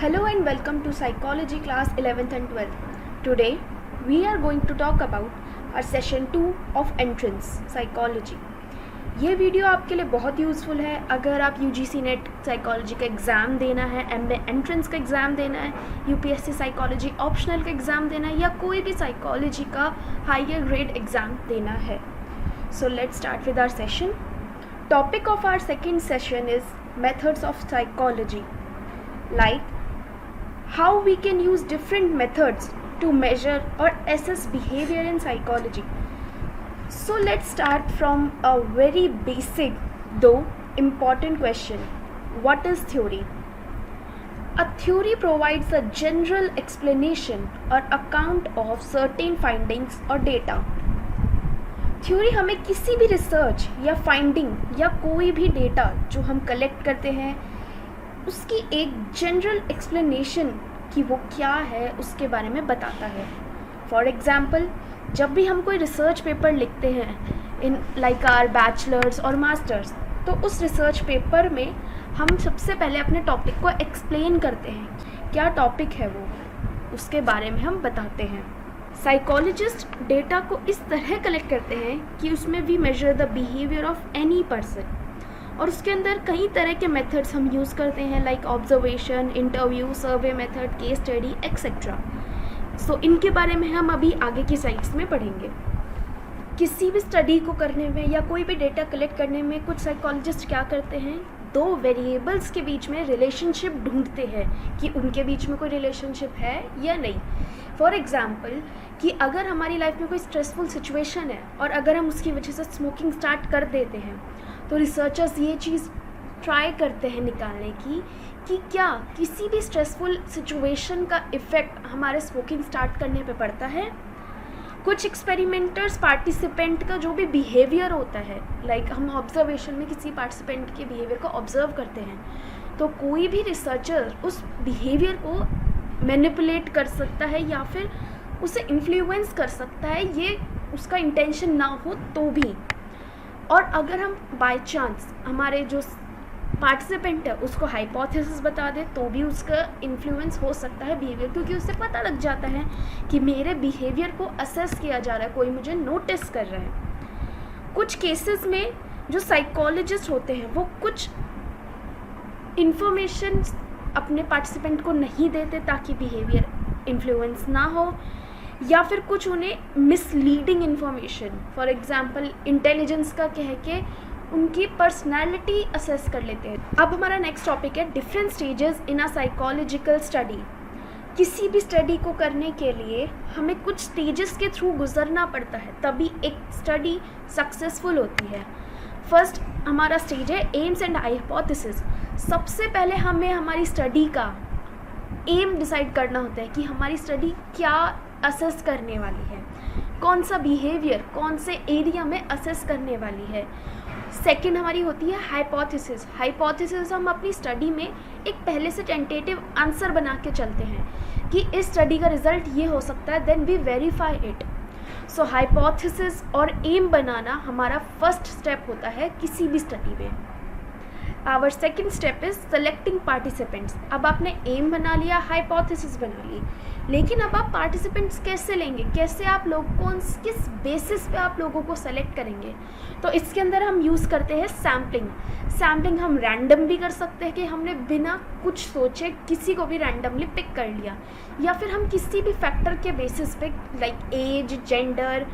Hello and welcome to Psychology class 11th and 12th. Today we are going to talk about our session 2 of Entrance Psychology. ये video आपके लिए बहुत useful है अगर आप UGC net psychology का exam देना है, MA एंट्रेंस का एग्ज़ाम देना है, UPSC साइकोलॉजी ऑप्शनल का एग्ज़ाम देना है या कोई भी साइकोलॉजी का हायर ग्रेड एग्ज़ाम देना है. So let's start with our session. Topic of our second session is methods of psychology, like how we can use different methods to measure or assess behavior in psychology. So let's start from a very basic though important question. What is theory? A theory provides a general explanation or account of certain findings or data. Theory हमें किसी भी research या finding या कोई भी data जो हम collect करते हैं उसकी एक जनरल एक्सप्लेनेशन कि वो क्या है उसके बारे में बताता है. फॉर एग्ज़ाम्पल, जब भी हम कोई रिसर्च पेपर लिखते हैं इन लाइक आवर बैचलर्स और मास्टर्स, तो उस रिसर्च पेपर में हम सबसे पहले अपने टॉपिक को एक्सप्लेन करते हैं. क्या टॉपिक है वो, उसके बारे में हम बताते हैं. साइकोलॉजिस्ट डेटा को इस तरह कलेक्ट करते हैं कि उसमें we measure the behaviour of any person, और उसके अंदर कई तरह के मेथड्स हम यूज़ करते हैं like observation, interview, survey method, case study etcetera. So इनके बारे में हम अभी आगे की स्लाइड्स में पढ़ेंगे. किसी भी स्टडी को करने में या कोई भी डेटा कलेक्ट करने में कुछ साइकोलॉजिस्ट क्या करते हैं, दो वेरिएबल्स के बीच में रिलेशनशिप ढूंढते हैं कि उनके बीच में कोई रिलेशनशिप है या नहीं. फॉर एग्ज़ाम्पल कि अगर हमारी लाइफ में कोई स्ट्रेसफुल सिचुएशन है और अगर हम उसकी वजह से स्मोकिंग स्टार्ट कर देते हैं तो रिसर्चर्स ये चीज़ ट्राई करते हैं निकालने की कि क्या किसी भी स्ट्रेसफुल सिचुएशन का इफ़ेक्ट हमारे स्मोकिंग स्टार्ट करने पे पड़ता है. कुछ एक्सपेरिमेंटर्स पार्टिसिपेंट का जो भी बिहेवियर होता है, लाइक हम ऑब्जर्वेशन में किसी पार्टिसिपेंट के बिहेवियर को ऑब्जर्व करते हैं, तो कोई भी रिसर्चर उस बिहेवियर को मैनिपुलेट कर सकता है या फिर उसे इन्फ्लुएंस कर सकता है, ये उसका इंटेंशन ना हो तो भी. और अगर हम बाय चांस हमारे जो पार्टिसिपेंट है उसको हाइपोथेसिस बता दे तो भी उसका इन्फ्लुएंस हो सकता है बिहेवियर, क्योंकि उससे पता लग जाता है कि मेरे बिहेवियर को असेस किया जा रहा है, कोई मुझे नोटिस कर रहा है. कुछ केसेस में जो साइकोलॉजिस्ट होते हैं वो कुछ इन्फॉर्मेशन अपने पार्टिसिपेंट को नहीं देते ताकि बिहेवियर इन्फ्लुएंस ना हो, या फिर कुछ उन्हें misleading information, for example intelligence का कह के उनकी पर्सनैलिटी असेस कर लेते हैं. अब हमारा नेक्स्ट टॉपिक है different stages in a psychological study. किसी भी स्टडी को करने के लिए हमें कुछ स्टेजेस के थ्रू गुजरना पड़ता है तभी एक स्टडी सक्सेसफुल होती है. फर्स्ट हमारा स्टेज है एम्स एंड हाइपोथेसिस. सबसे पहले हमें हमारी स्टडी का एम डिसाइड करना होता है कि हमारी स्टडी क्या असेस करने वाली है, कौन सा बिहेवियर कौन से एरिया में असेस करने वाली है. सेकंड हमारी होती है हाइपोथेसिस. हाइपोथेसिस हम अपनी स्टडी में एक पहले से टेंटेटिव आंसर बना के चलते हैं कि इस स्टडी का रिजल्ट ये हो सकता है, then we verify it. So hypothesis और एम बनाना हमारा फर्स्ट स्टेप होता है किसी भी स्टडी में. Our second step is selecting participants. अब आपने एम बना लिया, हाइपोथेसिस बना ली, लेकिन अब आप पार्टिसिपेंट्स कैसे लेंगे, कैसे आप लोग को किस बेसिस पे आप लोगों को सेलेक्ट करेंगे. तो इसके अंदर हम यूज़ करते हैं सैम्पलिंग. सैम्पलिंग हम रैंडम भी कर सकते हैं कि हमने बिना कुछ सोचे किसी को भी रैंडमली पिक कर लिया, या फिर हम किसी भी फैक्टर के बेसिस पे लाइक एज, जेंडर,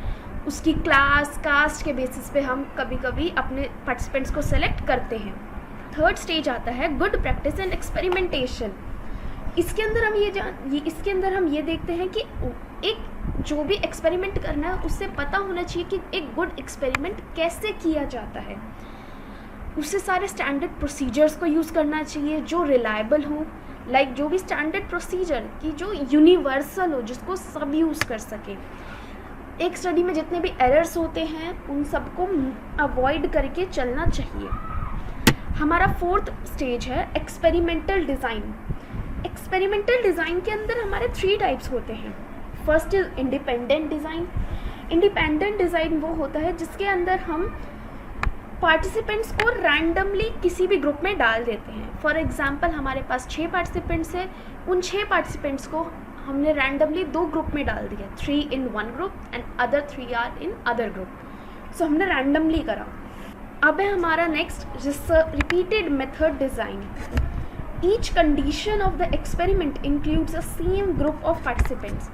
उसकी क्लास, कास्ट के बेसिस पे हम कभी कभी अपने पार्टिसिपेंट्स को सेलेक्ट करते हैं. थर्ड स्टेज आता है गुड प्रैक्टिस एंड एक्सपेरिमेंटेशन. इसके अंदर हम ये देखते हैं कि एक जो भी एक्सपेरिमेंट करना है उससे पता होना चाहिए कि एक गुड एक्सपेरिमेंट कैसे किया जाता है. उससे सारे स्टैंडर्ड प्रोसीजर्स को यूज़ करना चाहिए जो रिलायबल हो, लाइक जो भी स्टैंडर्ड प्रोसीजर की जो यूनिवर्सल हो, जिसको सब यूज़ कर सके. एक स्टडी में जितने भी एरर्स होते हैं उन सबको अवॉइड करके चलना चाहिए. हमारा फोर्थ स्टेज है एक्सपेरिमेंटल डिज़ाइन. एक्सपेरिमेंटल डिज़ाइन के अंदर हमारे 3 टाइप्स होते हैं. First is independent design. Independent design वो होता है जिसके अंदर हम पार्टिसिपेंट्स को रैंडमली किसी भी ग्रुप में डाल देते हैं। फॉर एग्जांपल हमारे पास 6 पार्टिसिपेंट्स हैं, उन 6 पार्टिसिपेंट्स को हमने रैंडमली 2 ग्रुप में डाल दिया, 3 in 1 group and other 3 are in other group. So हमने रैंडमली करा। अब है हमारा next repeated method design. Each condition of the experiment includes a same group of participants.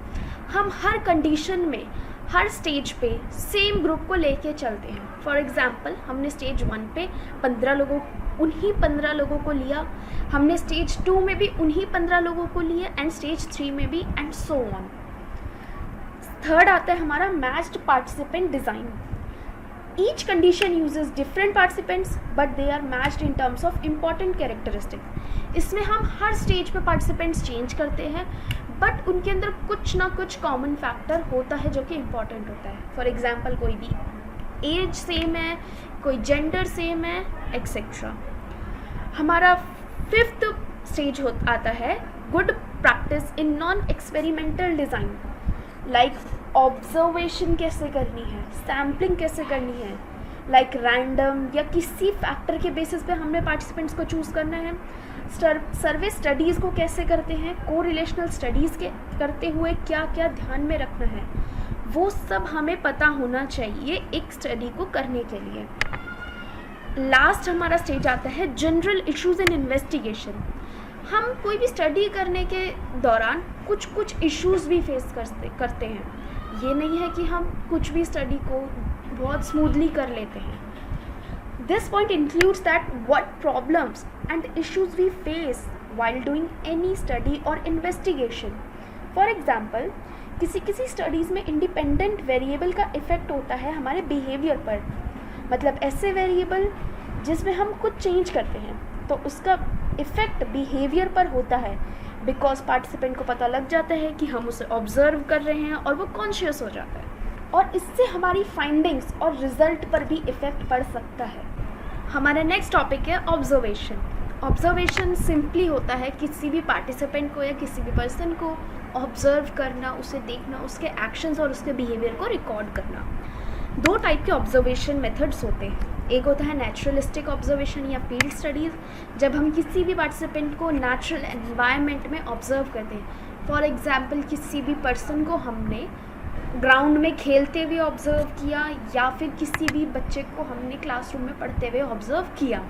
हम हर कंडीशन में हर स्टेज पे सेम ग्रुप को लेके चलते हैं। फॉर एग्जांपल हमने स्टेज 1 पे 15 लोगों उन्हीं 15 लोगों को लिया, हमने स्टेज 2 में भी उन्हीं 15 लोगों को लिया एंड स्टेज 3 में भी एंड सो ऑन। थर्ड आता है हमारा matched participant design. Each condition uses different participants but they are matched in terms of important characteristics. इसमें हम हर स्टेज पे पार्टिसिपेंट्स चेंज करते हैं बट उनके अंदर कुछ ना कुछ कॉमन फैक्टर होता है जो कि इम्पॉर्टेंट होता है। फॉर एग्जाम्पल कोई भी एज सेम है, कोई जेंडर सेम है, एक्सेट्रा। हमारा 5th स्टेज आता है good practice in non experimental design. Like observation कैसे करनी है, सैम्पलिंग कैसे करनी है, लाइक रैंडम या किसी फैक्टर के बेसिस पे हमने पार्टिसिपेंट्स को चूज़ करना है। सर्वे स्टडीज़ को कैसे करते हैं, को रिलेशनल स्टडीज़ के करते हुए क्या क्या ध्यान में रखना है, वो सब हमें पता होना चाहिए एक स्टडी को करने के लिए। लास्ट हमारा स्टेज आता है जनरल इश्यूज़ इन इन्वेस्टिगेशन। हम कोई भी स्टडी करने के दौरान कुछ इश्यूज़ भी फेस करते हैं। ये नहीं है कि हम कुछ भी स्टडी को बहुत स्मूथली कर लेते हैं। This point includes that what problems and issues we face while doing any study or investigation. For example किसी स्टडीज़ में इंडिपेंडेंट वेरिएबल का इफ़ेक्ट होता है हमारे बिहेवियर पर, मतलब ऐसे वेरिएबल जिसमें हम कुछ चेंज करते हैं तो उसका इफ़ेक्ट बिहेवियर पर होता है, बिकॉज पार्टिसिपेंट को पता लग जाता है कि हम उसे ऑब्जर्व कर रहे हैं और वो कॉन्शियस हो जाता है, और इससे हमारी फाइंडिंग्स और रिजल्ट पर भी इफ़ेक्ट पड़ सकता है। हमारा नेक्स्ट टॉपिक है ऑब्जर्वेशन। ऑब्जर्वेशन सिंपली होता है किसी भी पार्टिसिपेंट को या किसी भी पर्सन को ऑब्जर्व करना, उसे देखना, उसके एक्शंस और उसके बिहेवियर को रिकॉर्ड करना। 2 टाइप के ऑब्जर्वेशन मेथड्स होते हैं। एक होता है नेचुरलिस्टिक ऑब्जर्वेशन या फील्ड स्टडीज़, जब हम किसी भी पार्टिसिपेंट को नेचुरल एनवायरनमेंट में ऑब्जर्व करते हैं। फॉर एग्जांपल किसी भी पर्सन को हमने ग्राउंड में खेलते हुए ऑब्जर्व किया या फिर किसी भी बच्चे को हमने क्लासरूम में पढ़ते हुए ऑब्जर्व किया।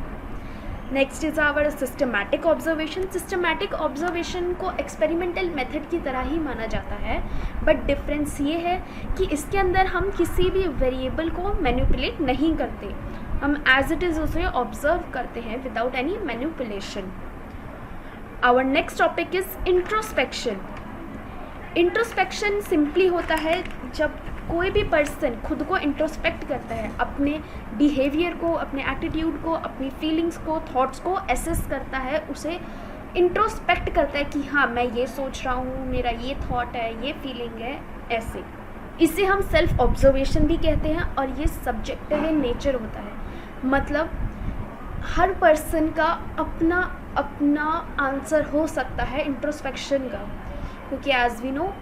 Next is our systematic observation. Systematic observation को एक्सपेरिमेंटल मेथड की तरह ही माना जाता है, बट डिफरेंस ये है कि इसके अंदर हम किसी भी वेरिएबल को मैनिपुलेट नहीं करते, हम एज इट इज़ उसे ऑब्जर्व करते हैं without any manipulation. Our next topic is introspection. Introspection simply होता है जब कोई भी पर्सन खुद को इंट्रोस्पेक्ट करता है, अपने बिहेवियर को, अपने एटीट्यूड को, अपनी फीलिंग्स को, थॉट्स को एसेस करता है, उसे इंट्रोस्पेक्ट करता है कि हाँ मैं ये सोच रहा हूँ, मेरा ये थॉट है, ये फीलिंग है, ऐसे। इसे हम सेल्फ ऑब्जर्वेशन भी कहते हैं और ये सब्जेक्टिव इन नेचर होता है, मतलब हर पर्सन का अपना अपना आंसर हो सकता है इंट्रोस्पेक्शन का, क्योंकि as we know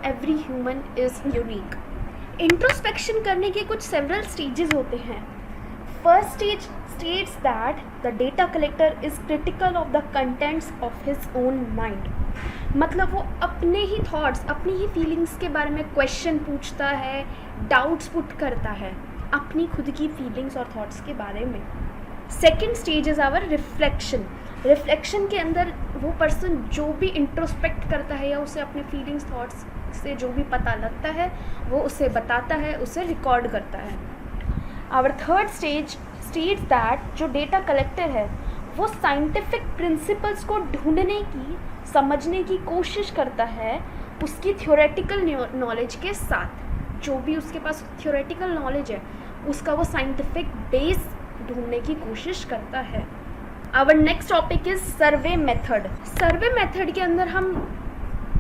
every human is unique. Introspection करने के कुछ सेवरल स्टेजेस होते हैं। First stage states that the data collector is critical of the contents of his own mind, मतलब वो अपने ही थॉट्स, अपनी ही फीलिंग्स के बारे में क्वेश्चन पूछता है, डाउट्स पुट करता है अपनी खुद की फीलिंग्स और थॉट्स के बारे में। Second stage is our reflection. Reflection के अंदर वो पर्सन जो भी इंट्रोस्पेक्ट करता है या उसे अपने फीलिंग्स थॉट्स से जो भी पता लगता है वो उसे बताता है, उसे रिकॉर्ड करता है। Our third stage states that जो डेटा कलेक्टर है वो साइंटिफिक प्रिंसिपल्स को ढूंढने की, समझने की कोशिश करता है उसकी थ्योरेटिकल नॉलेज के साथ। जो भी उसके पास थ्योरेटिकल नॉलेज है उसका वो साइंटिफिक बेस ढूंढने की कोशिश करता है। Our next topic is survey method. Survey method के अंदर हम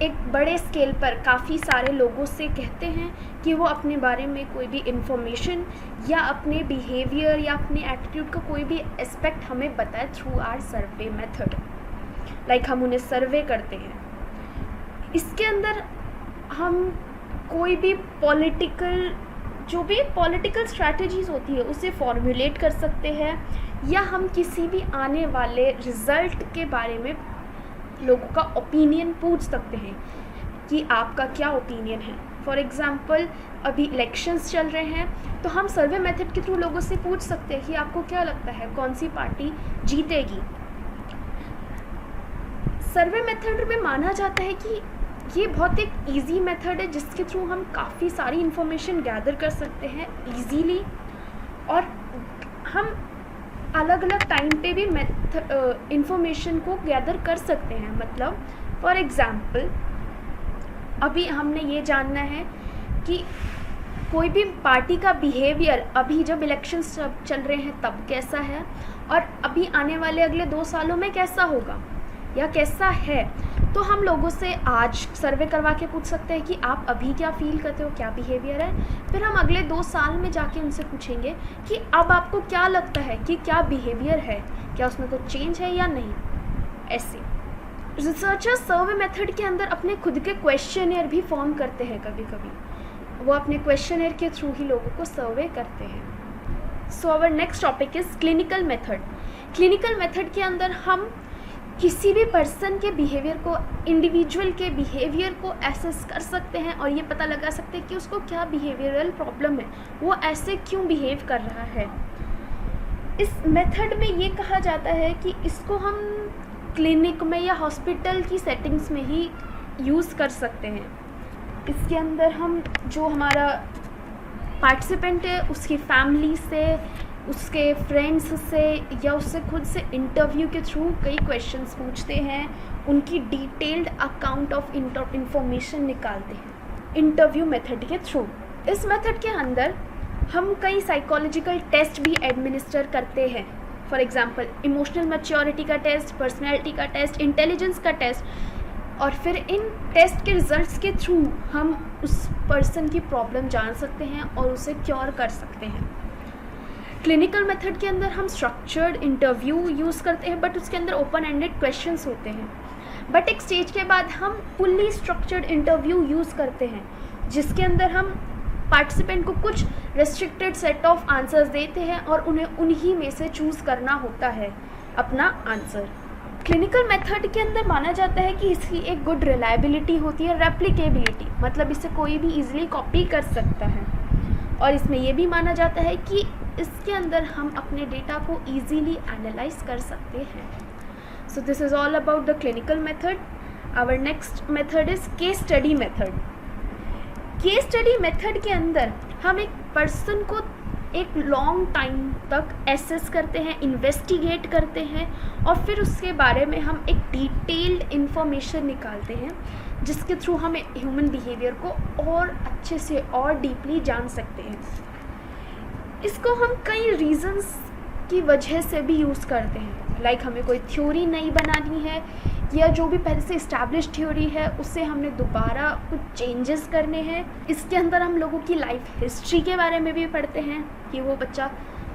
एक बड़े स्केल पर काफ़ी सारे लोगों से कहते हैं कि वो अपने बारे में कोई भी इंफॉर्मेशन या अपने बिहेवियर या अपने एटीट्यूड का कोई भी एस्पेक्ट हमें बताए through our survey method. Like हम उन्हें सर्वे करते हैं। इसके अंदर हम कोई भी पॉलिटिकल जो भी पॉलिटिकल स्ट्रैटेजीज़ होती है उसे फॉर्मुलेट कर सकते हैं, या हम किसी भी आने वाले रिज़ल्ट के बारे में लोगों का ओपिनियन पूछ सकते हैं कि आपका क्या ओपिनियन है। फॉर एग्ज़ाम्पल अभी इलेक्शंस चल रहे हैं तो हम सर्वे मेथड के थ्रू लोगों से पूछ सकते हैं कि आपको क्या लगता है कौन सी पार्टी जीतेगी। सर्वे मेथड में माना जाता है कि ये बहुत एक इजी मेथड है जिसके थ्रू हम काफ़ी सारी इन्फॉर्मेशन गैदर कर सकते हैं इजीली, और हम अलग अलग टाइम पे भी इन्फॉर्मेशन को गैदर कर सकते हैं। मतलब फॉर एग्ज़ाम्पल अभी हमने ये जानना है कि कोई भी पार्टी का बिहेवियर अभी जब इलेक्शंस चल रहे हैं तब कैसा है, और अभी आने वाले अगले 2 सालों में कैसा होगा या कैसा है। तो हम लोगों से आज सर्वे करवा के पूछ सकते हैं कि आप अभी क्या फील करते हो, क्या बिहेवियर है। फिर हम अगले 2 साल में जाके उनसे पूछेंगे कि अब आपको क्या लगता है कि क्या बिहेवियर है, क्या उसमें कुछ चेंज है या नहीं। ऐसे रिसर्चर्स सर्वे मेथड के अंदर अपने खुद के क्वेश्चनर भी फॉर्म करते हैं। कभी कभी वो अपने क्वेश्चनर के थ्रू ही लोगों को सर्वे करते हैं। So our next topic is clinical method. Clinical method के अंदर हम किसी भी पर्सन के बिहेवियर को, इंडिविजुअल के बिहेवियर को एसेस कर सकते हैं और ये पता लगा सकते हैं कि उसको क्या बिहेवियरल प्रॉब्लम है, वो ऐसे क्यों बिहेव कर रहा है। इस मेथड में ये कहा जाता है कि इसको हम क्लिनिक में या हॉस्पिटल की सेटिंग्स में ही यूज़ कर सकते हैं। इसके अंदर हम जो हमारा पार्टिसिपेंट है उसकी फैमिली से, उसके फ्रेंड्स से या उससे खुद से इंटरव्यू के थ्रू कई क्वेश्चंस पूछते हैं, उनकी डिटेल्ड अकाउंट ऑफ इंफॉर्मेशन निकालते हैं इंटरव्यू मेथड के थ्रू। इस मेथड के अंदर हम कई साइकोलॉजिकल टेस्ट भी एडमिनिस्टर करते हैं। फॉर एग्जांपल इमोशनल मैच्योरिटी का टेस्ट, पर्सनैलिटी का टेस्ट, इंटेलिजेंस का टेस्ट, और फिर इन टेस्ट के रिजल्ट्स के थ्रू हम उस पर्सन की प्रॉब्लम जान सकते हैं और उसे क्योर कर सकते हैं। क्लिनिकल मेथड के अंदर हम स्ट्रक्चर्ड इंटरव्यू यूज़ करते हैं, बट उसके अंदर ओपन एंडेड क्वेश्चंस होते हैं। बट एक स्टेज के बाद हम फुल्ली स्ट्रक्चर्ड इंटरव्यू यूज़ करते हैं जिसके अंदर हम पार्टिसिपेंट को कुछ रेस्ट्रिक्टेड सेट ऑफ आंसर्स देते हैं और उन्हें उन्हीं में से चूज़ करना होता है अपना आंसर। क्लिनिकल मेथड के अंदर माना जाता है कि इसकी एक गुड रिलायबिलिटी होती है, रेप्लिकेबिलिटी, मतलब इसे कोई भी इजीली कॉपी कर सकता है। और इसमें यह भी माना जाता है कि इसके अंदर हम अपने डेटा को इजीली एनालाइज कर सकते हैं। So this is all about the clinical method. Our next method is case study method. Case study method के अंदर हम एक पर्सन को एक लॉन्ग टाइम तक एसेस करते हैं, इन्वेस्टिगेट करते हैं, और फिर उसके बारे में हम एक डिटेल्ड इन्फॉर्मेशन निकालते हैं जिसके थ्रू हम ह्यूमन बिहेवियर को और अच्छे से और डीपली जान सकते हैं। इसको हम कई रीज़न्स की वजह से भी यूज़ करते हैं, लाइक हमें कोई थ्योरी नई बनानी है या जो भी पहले से इस्टेब्लिश थ्योरी है उससे हमने दोबारा कुछ चेंजेस करने हैं। इसके अंदर हम लोगों की लाइफ हिस्ट्री के बारे में भी पढ़ते हैं कि वो बच्चा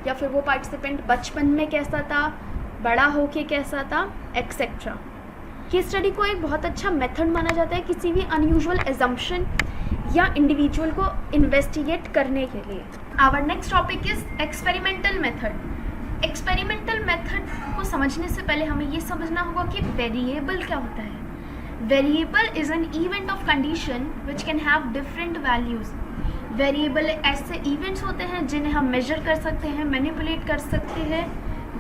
या फिर वो पार्टिसिपेंट बचपन में कैसा था, बड़ा होके कैसा था, एक्सेट्रा। केस स्टडी को एक बहुत अच्छा मेथड माना जाता है किसी भी अनयूजुअल एजम्पशन या इंडिविजुअल को इन्वेस्टिगेट करने के लिए। Our next topic is experimental method. Experimental method को समझने से पहले हमें ये समझना होगा कि वेरिएबल क्या होता है। Variable is an event of condition which can have different values. Variable ऐसे इवेंट्स होते हैं जिन्हें हम मेजर कर सकते हैं, मैनिपुलेट कर सकते हैं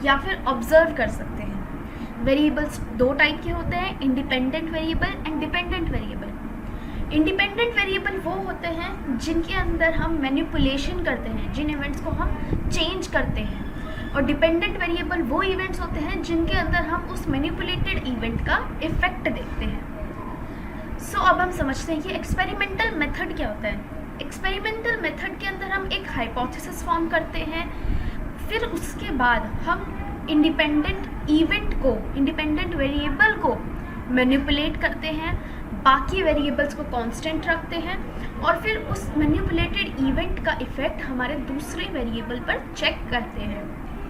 या फिर ऑब्जर्व कर सकते हैं। वेरिएबल्स 2 टाइप के होते हैं, independent variable and dependent variable. Independent variable वो होते हैं जिनके अंदर हम मैनिपुलेशन करते हैं, जिन इवेंट्स को हम चेंज करते हैं, और डिपेंडेंट वेरिएबल वो इवेंट्स होते हैं जिनके अंदर हम उस मैनिपुलेटेड इवेंट का इफेक्ट देखते हैं। सो अब हम समझते हैं कि एक्सपेरिमेंटल मेथड क्या होता है। एक्सपेरिमेंटल मेथड के अंदर हम एक हाइपोथेसिस फॉर्म करते हैं, फिर उसके बाद हम इंडिपेंडेंट इवेंट को, इंडिपेंडेंट वेरिएबल को मैनिपुलेट करते हैं, बाकी वेरिएबल्स को कांस्टेंट रखते हैं, और फिर उस मैनिपुलेटेड इवेंट का इफेक्ट हमारे दूसरे वेरिएबल पर चेक करते हैं।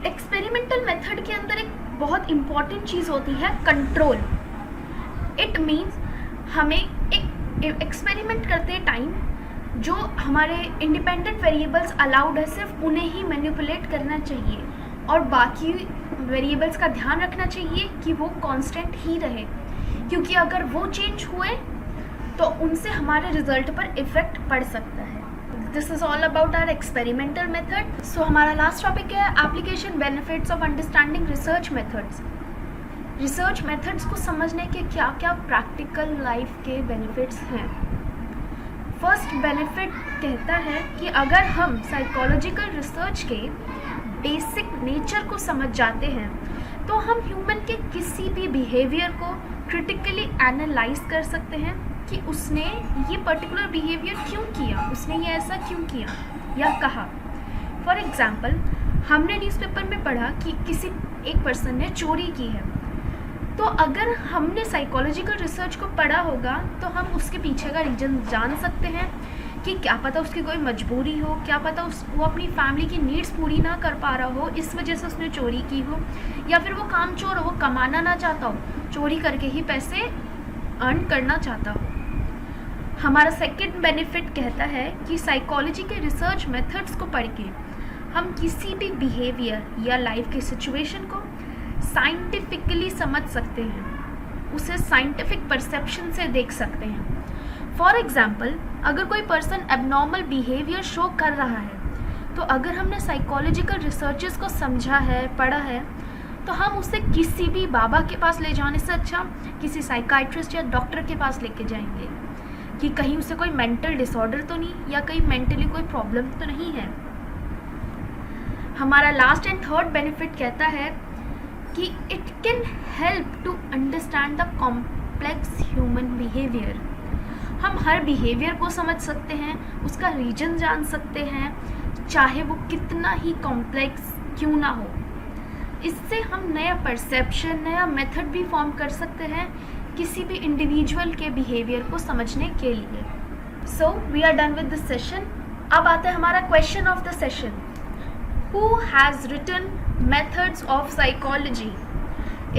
एक्सपेरिमेंटल मेथड के अंदर एक बहुत इम्पॉर्टेंट चीज़ होती है कंट्रोल। इट मीन्स हमें एक एक्सपेरिमेंट करते टाइम जो हमारे इंडिपेंडेंट वेरिएबल्स अलाउड है सिर्फ उन्हें ही मैनिपुलेट करना चाहिए और बाकी वेरिएबल्स का ध्यान रखना चाहिए कि वो कांस्टेंट ही रहे, क्योंकि अगर वो चेंज हुए तो उनसे हमारे रिजल्ट पर इफेक्ट पड़ सकता है। This is all about our experimental method. So हमारा लास्ट टॉपिक है application benefits of understanding research methods. Research methods को समझने के क्या क्या प्रैक्टिकल लाइफ के बेनिफिट्स हैं। फर्स्ट बेनिफिट कहता है कि अगर हम साइकोलॉजिकल रिसर्च के बेसिक नेचर को समझ जाते हैं तो हम ह्यूमन के किसी भी बिहेवियर को क्रिटिकली एनालाइज कर सकते हैं कि उसने ये पर्टिकुलर बिहेवियर क्यों किया, उसने ये ऐसा क्यों किया या कहा। फॉर एग्जाम्पल, हमने न्यूज़पेपर में पढ़ा कि किसी एक पर्सन ने चोरी की है, तो अगर हमने साइकोलॉजिकल रिसर्च को पढ़ा होगा तो हम उसके पीछे का रीज़न जान सकते हैं कि क्या पता उसकी कोई मजबूरी हो, क्या पता वो अपनी फैमिली की नीड्स पूरी ना कर पा रहा हो, इस वजह से उसने चोरी की हो, या फिर वो कामचोर हो, वो कमाना ना चाहता हो, चोरी करके ही पैसे अर्न करना चाहता हो। हमारा सेकंड बेनिफिट कहता है कि साइकोलॉजी के रिसर्च मेथड्स को पढ़ के हम किसी भी बिहेवियर या लाइफ की सिचुएशन को साइंटिफिकली समझ सकते हैं, उसे साइंटिफिक परसेप्शन से देख सकते हैं। फॉर एग्जाम्पल, अगर कोई पर्सन एबनॉर्मल बिहेवियर शो कर रहा है तो अगर हमने साइकोलॉजिकल रिसर्चेस को समझा है, पढ़ा है, तो हम उसे किसी भी बाबा के पास ले जाने से अच्छा किसी साइकाइट्रिस्ट या डॉक्टर के पास लेके जाएंगे कि कहीं उसे कोई मेंटल डिसऑर्डर तो नहीं या कहीं मेंटली कोई प्रॉब्लम तो नहीं है। हमारा लास्ट एंड थर्ड बेनिफिट कहता है कि it can help to understand the complex human behaviour. हम हर बिहेवियर को समझ सकते हैं, उसका रीजन जान सकते हैं, चाहे वो कितना ही कॉम्प्लेक्स क्यों ना हो। इससे हम नया परसेप्शन, नया मेथड भी फॉर्म कर सकते हैं किसी भी इंडिविजुअल के बिहेवियर को समझने के लिए। So we are done with this session. अब आता है हमारा question of the session, who has written methods of psychology.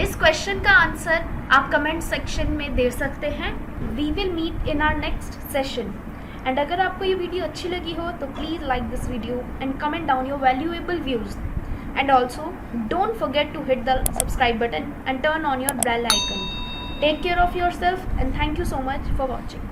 इस क्वेश्चन का आंसर आप कमेंट सेक्शन में दे सकते हैं। We will meet in our next session. And अगर आपको ये वीडियो अच्छी लगी हो तो please like this video and comment down your valuable views. And also, don't forget to hit the subscribe button and turn on your bell icon. Take care of yourself and thank you so much for watching.